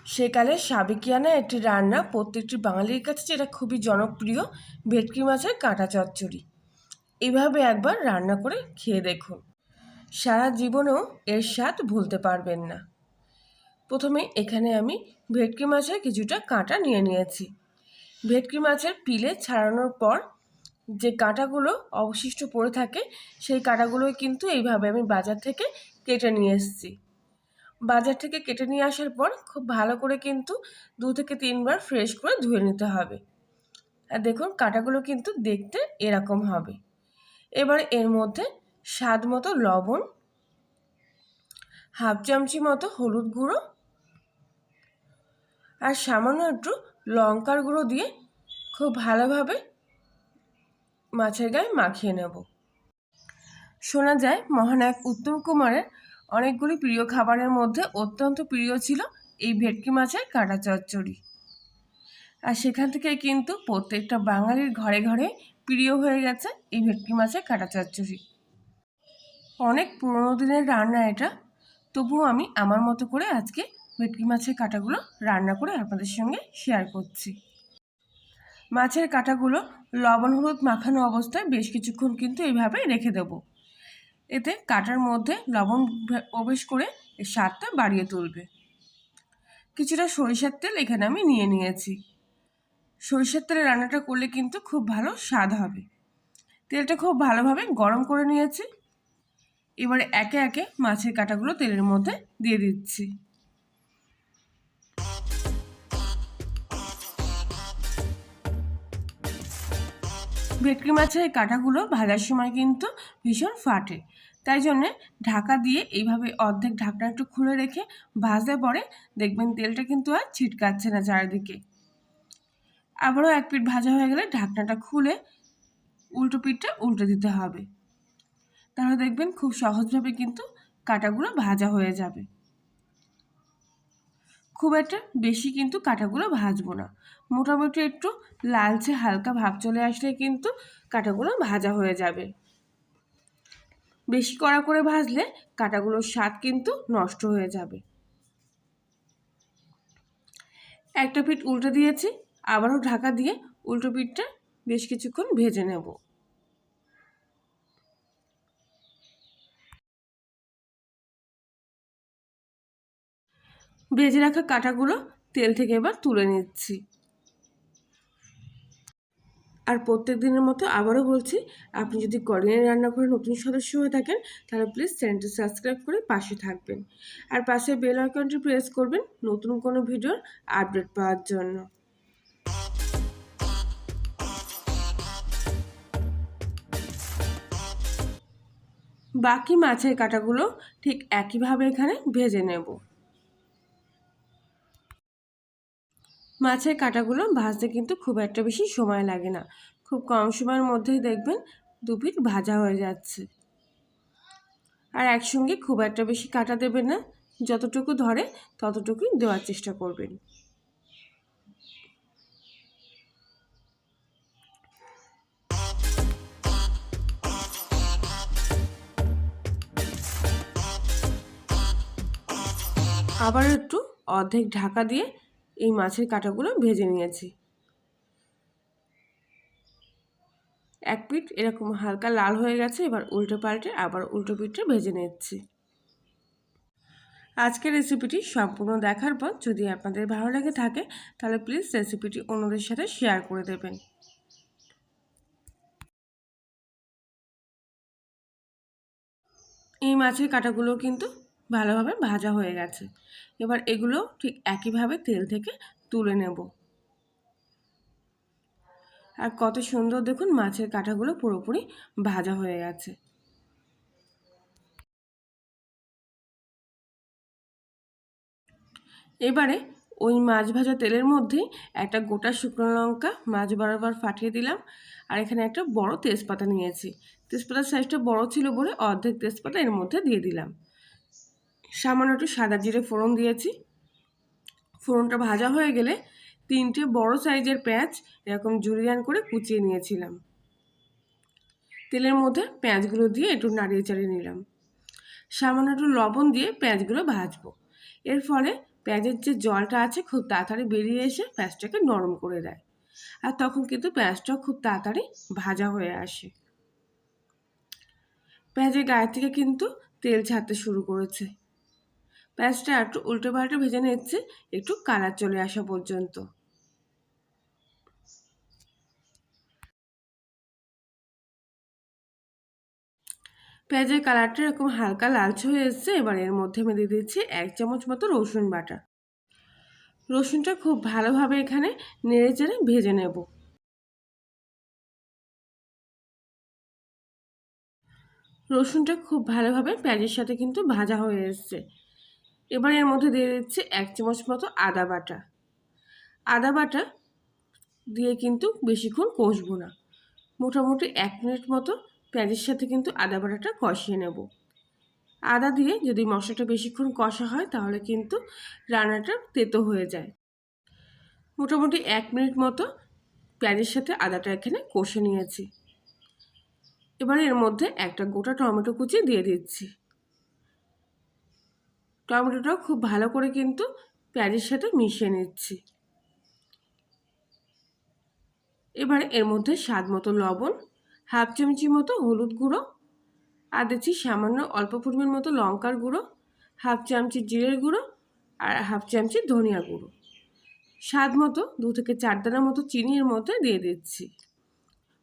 সেকালের সাবেকিয়ানা একটি রান্না, প্রত্যেকটি বাঙালির কাছে যেটা খুবই জনপ্রিয়, ভেটকি মাছের কাঁটা চচ্চড়ি। এভাবে একবার রান্না করে খেয়ে দেখুন, সারা জীবনেও এর স্বাদ ভুলতে পারবেন না। প্রথমে এখানে আমি ভেটকি মাছের কিছুটা কাঁটা নিয়ে নিয়েছি। ভেটকি মাছের পিলে ছাড়ানোর পর যে কাঁটাগুলো অবশিষ্ট পড়ে থাকে, সেই কাঁটাগুলোই কিন্তু এইভাবে আমি বাজার থেকে কেটে নিয়ে এসেছি। বাজার থেকে কেটে নিয়ে আসার পর খুব ভালো করে কিন্তু 2 থেকে 3 বার ফ্রেশ করে ধুয়ে নিতে হবে। আর দেখুন কাঁটাগুলো কিন্তু দেখতে এরকম হবে। এবার এর মধ্যে স্বাদ মতো লবণ, হাফ চামচি মতো হলুদ গুঁড়ো আর সামান্য একটু লঙ্কার গুঁড়ো দিয়ে খুব ভালোভাবে মাছের গায়ে মাখিয়ে নেব। শোনা যায় মহানায়ক উত্তম কুমারের অনেকগুলি প্রিয় খাবারের মধ্যে অত্যন্ত প্রিয় ছিল এই ভেটকি মাছের কাঁটা চচ্চড়ি। আর সেখান থেকে কিন্তু প্রত্যেকটা বাঙালির ঘরে ঘরে প্রিয় হয়ে গেছে এই ভেটকি মাছের কাঁটা চচ্চড়ি। অনেক পুরোনো দিনের রান্না এটা, তবুও আমি আমার মতো করে আজকে ভেটকি মাছের কাঁটাগুলো রান্না করে আপনাদের সঙ্গে শেয়ার করছি। মাছের কাঁটাগুলো লবণ হলুদ মাখানো অবস্থায় বেশ কিছুক্ষণ কিন্তু এইভাবে রেখে দেব। এতে কাঁটার মধ্যে লবণ প্রবেশ করে এর স্বাদটা বাড়িয়ে তুলবে। কিছুটা সরিষার তেল এখানে আমি নিয়ে নিয়েছি। সরিষার তেলে রান্নাটা করলে কিন্তু খুব ভালো স্বাদ হবে। তেলটা খুব ভালোভাবে গরম করে নিয়েছি। এবারে একে একে মাছের কাঁটাগুলো তেলের মধ্যে দিয়ে দিচ্ছি। ভেটকি মাছের কাঁটাগুলো ভাজার সময় কিন্তু ভীষণ ফাটে, তাই জন্যে ঢাকা দিয়ে এইভাবে অর্ধেক ঢাকনা একটু খুলে রেখে ভাজলে পরে দেখবেন তেলটা কিন্তু আর ছিটকাচ্ছে না চারিদিকে। আবারও এক পিঠ ভাজা হয়ে গেলে ঢাকনাটা খুলে উল্টো পিঠটা উল্টে দিতে হবে। তাহলে দেখবেন খুব সহজভাবে কিন্তু কাঁটাগুলো ভাজা হয়ে যাবে। খুব একটা বেশি কিন্তু কাঁটাগুলো ভাজবো না, মোটামুটি একটু লালচে হালকা ভাব চলে আসলে কিন্তু কাঁটাগুলো ভাজা হয়ে যাবে। বেশি কড়া করে ভাজলে কাঁটাগুলোর স্বাদ কিন্তু নষ্ট হয়ে যাবে। একটা পিঠ উল্টে দিয়েছি, আবারও ঢাকা দিয়ে উল্টো পিঠটা বেশ কিছুক্ষণ ভেজে নেব। ভেজে রাখা কাঁটাগুলো তেল থেকে এবার তুলে নিচ্ছি। আর প্রত্যেক দিনের মতো আবারও বলছি, আপনি যদি কলিনের রান্নাঘরে নতুন সদস্য হয়ে থাকেন তাহলে প্লিজ চ্যানেলটি সাবস্ক্রাইব করে পাশে থাকবেন। আর পাশে বেল আইকনটি প্রেস করবেন নতুন কোনো ভিডিওর আপডেট পাওয়ার জন্য। বাকি মাছের কাঁটাগুলো ঠিক একইভাবে এখানে ভেজে নেব। মাছের কাঁটাগুলো ভাজতে কিন্তু খুব একটা বেশি সময় লাগে না, খুব কম সময়ের মধ্যেই দেখবেন 2 পিঠ ভাজা হয়ে যাচ্ছে। আর একসঙ্গে খুব একটা বেশি কাটা দেবেন না, যতটুকু ধরে ততটুকুই দেওয়ার চেষ্টা করবেন। আবার একটু অর্ধেক ঢাকা দিয়ে এই মাছের কাঁটাগুলো ভেজে নিয়েছি। এক পিঠ এরকম হালকা লাল হয়ে গেছে, এবার উল্টো পাল্টে আবার উল্টো পিঠটা ভেজে নিচ্ছি। আজকের রেসিপিটি সম্পূর্ণ দেখার পর যদি আপনাদের ভালো লেগে থাকে তাহলে প্লিজ রেসিপিটি অন্যদের সাথে শেয়ার করে দেবেন। এই মাছের কাঁটাগুলো কিন্তু ভালোভাবে ভাজা হয়ে গেছে। এবার এগুলো ঠিক একইভাবে তেল থেকে তুলে নেব। আর কত সুন্দর দেখুন মাছের কাঁটাগুলো পুরোপুরি ভাজা হয়ে গেছে। এবারে ওই মাছ ভাজা তেলের মধ্যেই একটা গোটা শুকনো লঙ্কা মাছ বরাবর ফাটিয়ে দিলাম। আর এখানে একটা বড় তেজপাতা নিয়েছি, তেজপাতার সাইজটা বড় ছিল বলে অর্ধেক তেজপাতা এর মধ্যে দিয়ে দিলাম। সামান্য একটু সাদা জিরে ফোড়ন দিয়েছি। ফোড়নটা ভাজা হয়ে গেলে 3টে বড় সাইজের পেঁয়াজ এরকম জুলিয়ান করে কুচিয়ে নিয়েছিলাম। তেলের মধ্যে পেঁয়াজগুলো দিয়ে একটু নাড়িয়ে চাড়িয়ে নিলাম। সামান্য একটু লবণ দিয়ে পেঁয়াজগুলো ভাজবো। এর ফলে পেঁয়াজের যে জলটা আছে খুব তাড়াতাড়ি বেরিয়ে এসে পেঁয়াজটাকে নরম করে দেয়, আর তখন কিন্তু পেঁয়াজটাও খুব তাড়াতাড়ি ভাজা হয়ে আসে। পেঁয়াজের গায়ে থেকে কিন্তু তেল ছাড়তে শুরু করেছে। পেঁয়াজটা একটু উল্টো পাল্টে ভেজে নিচ্ছে একটু কালার চলে আসা পর্যন্ত। পেঁয়াজের কালারটা এরকম হালকা লালচে হয়ে এসছে। এবার এর মধ্যে আমি দিয়ে দিচ্ছি 1 চামচ মতো রসুন বাটা। রসুনটা খুব ভালোভাবে এখানে নেড়ে চেড়ে ভেজে নেব। রসুনটা খুব ভালোভাবে পেঁয়াজের সাথে কিন্তু ভাজা হয়ে এসছে। এবার এর মধ্যে দিয়ে দিচ্ছি 1 চামচ মতো আদা বাটা। আদা বাটা দিয়ে কিন্তু বেশিক্ষণ কষবো না, মোটামুটি 1 মিনিট মতো পেঁয়াজের সাথে কিন্তু আদা বাটাটা কষিয়ে নেব। আদা দিয়ে যদি মশলাটা বেশিক্ষণ কষা হয় তাহলে কিন্তু রান্নাটা তেতো হয়ে যায়। মোটামুটি 1 মিনিট মতো পেঁয়াজের সাথে আদাটা এখানে কষে নিয়েছি। এবার এর মধ্যে একটা গোটা টমেটো কুচি দিয়ে দিচ্ছি। টমেটোটাও খুব ভালো করে কিন্তু পেঁয়াজের সাথে মিশিয়ে নিচ্ছি। এবারে এর মধ্যে স্বাদ মতো লবণ, হাফ চামচি মতো হলুদ গুঁড়ো, আর দিচ্ছি সামান্য অল্প পরিমাণ মতো লঙ্কার গুঁড়ো, হাফ চামচি জিরের গুঁড়ো, আর হাফ চামচি ধনিয়া গুঁড়ো। স্বাদ মতো 2 থেকে 4 দানা মতো চিনি এর মধ্যে দিয়ে দিচ্ছি।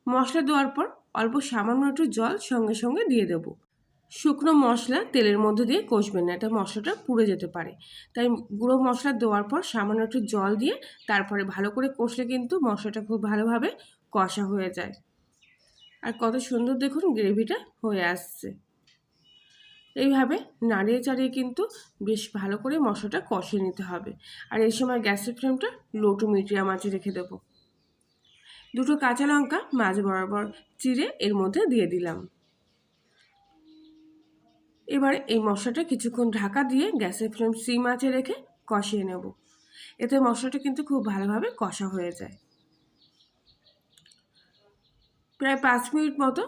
মশলা দেওয়ার পর অল্প সামান্য একটু জল সঙ্গে সঙ্গে দিয়ে দেব। শুকনো মশলা তেলের মধ্যে দিয়ে কষবেন না, এটা মশলাটা পুড়ে যেতে পারে। তাই গুঁড়ো মশলা দেওয়ার পর সামান্য একটু জল দিয়ে তারপরে ভালো করে কষলে কিন্তু মশলাটা খুব ভালোভাবে কষা হয়ে যায়। আর কত সুন্দর দেখুন গ্রেভিটা হয়ে আসছে। এইভাবে নাড়িয়ে চাড়িয়ে কিন্তু বেশ ভালো করে মশলাটা কষিয়ে নিতে হবে। আর এই সময় গ্যাসের ফ্লেমটা লো টু মিডিয়াম আঁচে রেখে দেবো। 2টো কাঁচা লঙ্কা মাঝ বরাবর চিড়ে এর মধ্যে দিয়ে দিলাম। এবার এই মশলাটা কিছুক্ষণ ঢাকা দিয়ে গ্যাসের ফ্লেম সিম আঁচে রেখে কষিয়ে নেব। এতে মশলাটা কিন্তু খুব ভালোভাবে কষা হয়ে যায়। প্রায় 5 মিনিট মতো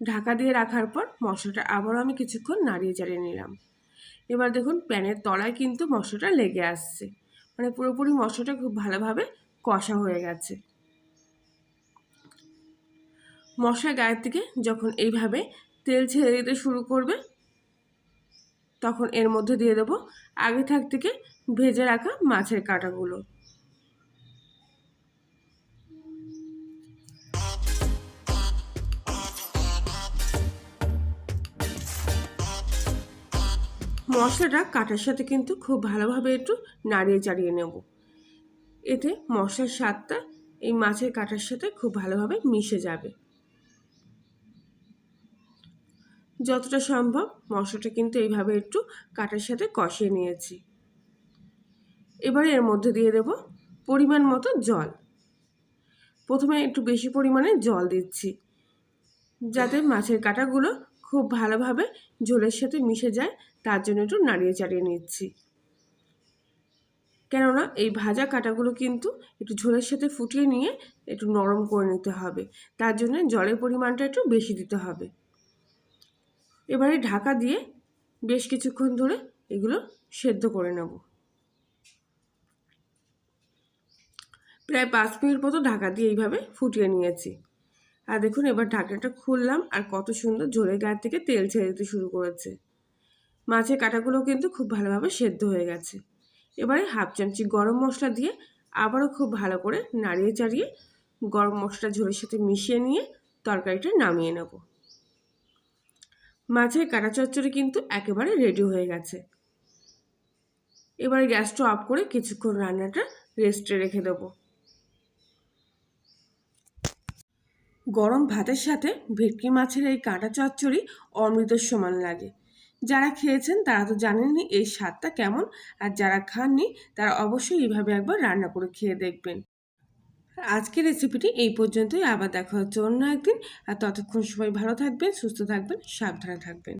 ঢাকা দিয়ে রাখার পর মশলাটা আবারও আমি কিছুক্ষণ নাড়িয়ে চাড়িয়ে নিলাম। এবার দেখুন প্যানের তলায় কিন্তু মশলাটা লেগে আসছে, মানে পুরোপুরি মশলাটা খুব ভালোভাবে কষা হয়ে গেছে। মশলার গায়ের থেকে যখন এইভাবে তেল ছেড়ে দিতে শুরু করবে তখন এর মধ্যে দিয়ে দেবো আগে থেকে ভেজে রাখা মাছের কাঁটাগুলো। মশলাটা কাটার সাথে কিন্তু খুব ভালোভাবে একটু নাড়িয়ে চাড়িয়ে নেব। এতে মশলার স্বাদটা এই মাছের কাটার সাথে খুব ভালোভাবে মিশে যাবে। যতটা সম্ভব মশলাটা কিন্তু এইভাবে একটু কাটার সাথে কষিয়ে নিয়েছি। এবারে এর মধ্যে দিয়ে দেব পরিমাণ মতো জল। প্রথমে একটু বেশি পরিমাণে জল দিচ্ছি যাতে মাছের কাঁটাগুলো খুব ভালোভাবে ঝোলের সাথে মিশে যায়, তার জন্য একটু নাড়িয়ে চাড়িয়ে নিচ্ছি। কেননা এই ভাজা কাঁটাগুলো কিন্তু একটু ঝোলের সাথে ফুটিয়ে নিয়ে একটু নরম করে নিতে হবে, তার জন্য জলের পরিমাণটা একটু বেশি দিতে হবে। এবারে ঢাকা দিয়ে বেশ কিছুক্ষণ ধরে এগুলো সেদ্ধ করে নেব। প্রায় 5 মিনিট মতো ঢাকা দিয়ে এইভাবে ফুটিয়ে নিয়েছি। আর দেখুন এবার ঢাকনাটা খুললাম আর কত সুন্দর ঝোলের গায়ে থেকে তেল ছেড়ে দিতে শুরু করেছে। মাছের কাঁটাগুলো কিন্তু খুব ভালোভাবে সেদ্ধ হয়ে গেছে। এবারে হাফ চামচি গরম মশলা দিয়ে আবারও খুব ভালো করে নাড়িয়ে চাড়িয়ে গরম মশলা ঝোলের সাথে মিশিয়ে নিয়ে তরকারিটা নামিয়ে নেব। মাছের কাঁটা চচ্চড়ি কিন্তু একেবারে রেডি হয়ে গেছে। এবারে গ্যাসটা অফ করে কিছুক্ষণ রান্নাটা রেস্টে রেখে দেবো। গরম ভাতের সাথে ভেটকি মাছের এই কাঁটা চচ্চড়ি অমৃতের সমান লাগে। যারা খেয়েছেন তারা তো জানেনই এই স্বাদটা কেমন, আর যারা খাননি তারা অবশ্যই এইভাবে একবার রান্না করে খেয়ে দেখবেন। আজকের রেসিপিটি এই পর্যন্তই, আবার দেখা হচ্ছে অন্য একদিন। আর ততক্ষণ সবাই ভালো থাকবেন, সুস্থ থাকবেন, সাবধানে থাকবেন।